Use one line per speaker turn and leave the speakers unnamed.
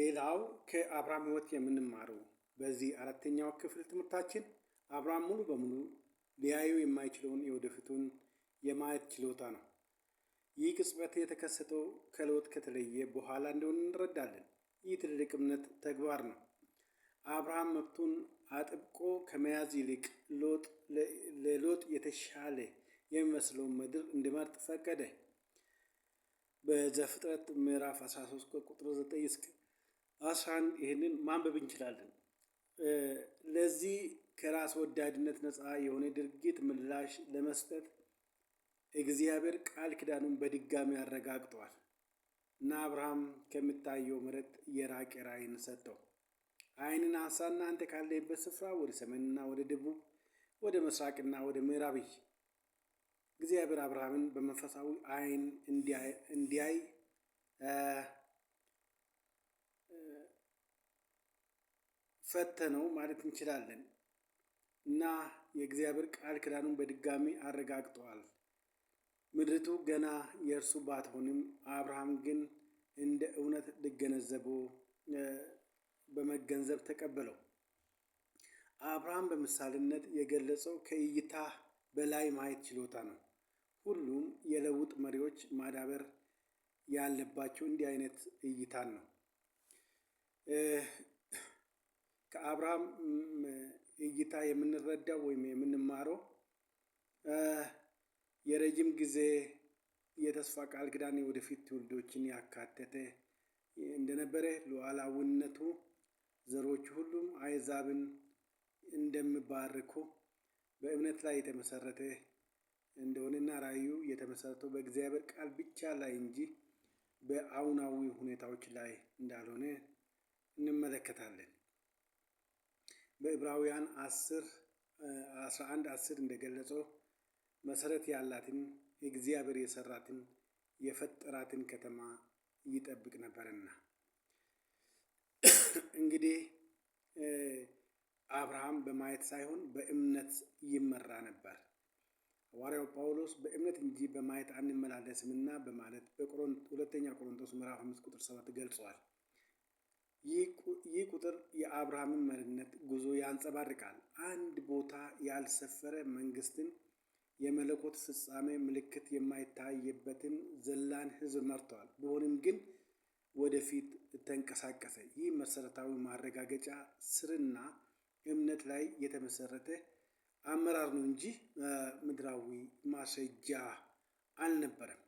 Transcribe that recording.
ሌላው ከአብርሃም ሕይወት የምንማረው በዚህ አራተኛው ክፍል ትምህርታችን አብርሃም ሙሉ በሙሉ ሊያዩ የማይችለውን የወደፊቱን የማየት ችሎታ ነው። ይህ ቅጽበት የተከሰተው ከሎጥ ከተለየ በኋላ እንደሆነ እንረዳለን። ይህ ትልቅ እምነት ተግባር ነው። አብርሃም መብቱን አጥብቆ ከመያዝ ይልቅ ለሎጥ የተሻለ የሚመስለውን ምድር እንዲመርጥ ፈቀደ። በዘፍጥረት ምዕራፍ 13 ቁጥር 9 እስከ 11 ይህንን ማንበብ እንችላለን። ለዚህ ከራስ ወዳድነት ነፃ የሆነ ድርጊት ምላሽ ለመስጠት እግዚአብሔር ቃል ኪዳኑን በድጋሚ አረጋግጧል እና አብርሃም ከሚታየው መሬት የራቀ ራእይን ሰጠው። ዓይንን አንሳና አንተ ካለህበት ስፍራ ወደ ሰሜንና ወደ ደቡብ፣ ወደ ምስራቅና ወደ ምዕራብ እይ። እግዚአብሔር አብርሃምን በመንፈሳዊ ዓይን እንዲያይ ፈተነው ማለት እንችላለን እና የእግዚአብሔር ቃል ኪዳኑን በድጋሚ አረጋግጧል። ምድሪቱ ገና የእርሱ ባትሆንም አብርሃም ግን እንደ እውነት ሊገነዘበው በመገንዘብ ተቀበለው። አብርሃም በምሳሌነት የገለጸው ከእይታ በላይ ማየት ችሎታ ነው። ሁሉም የለውጥ መሪዎች ማዳበር ያለባቸው እንዲህ አይነት እይታን ነው። ከአብርሃም እይታ የምንረዳው ወይም የምንማረው የረጅም ጊዜ የተስፋ ቃል ኪዳን የወደፊት ትውልዶችን ያካተተ እንደነበረ፣ ሉዓላዊነቱ ዘሮቹ ሁሉም አሕዛብን እንደሚባርኩ በእምነት ላይ የተመሰረተ እንደሆነና ራእዩ የተመሰረተው በእግዚአብሔር ቃል ብቻ ላይ እንጂ በአሁናዊ ሁኔታዎች ላይ እንዳልሆነ እንመለከታለን። በዕብራውያን 11:10 እንደገለጸው መሰረት ያላትን እግዚአብሔር የሰራትን የፈጠራትን ከተማ ይጠብቅ ነበርና። እንግዲህ አብርሃም በማየት ሳይሆን በእምነት ይመራ ነበር። ሐዋርያው ጳውሎስ በእምነት እንጂ በማየት አንመላለስምና በማለት በሁለተኛ ቆሮንቶስ ምዕራፍ 5 ቁጥር 7 ገልጿል። ይህ ቁጥር የአብርሃምን መሪነት ጉዞ ያንጸባርቃል። አንድ ቦታ ያልሰፈረ መንግስትን፣ የመለኮት ፍጻሜ ምልክት የማይታይበትን ዘላን ሕዝብ መርቷል። ቢሆንም ግን ወደፊት ተንቀሳቀሰ። ይህ መሰረታዊ ማረጋገጫ ስርና እምነት ላይ የተመሰረተ አመራር ነው እንጂ ምድራዊ ማስረጃ አልነበረም።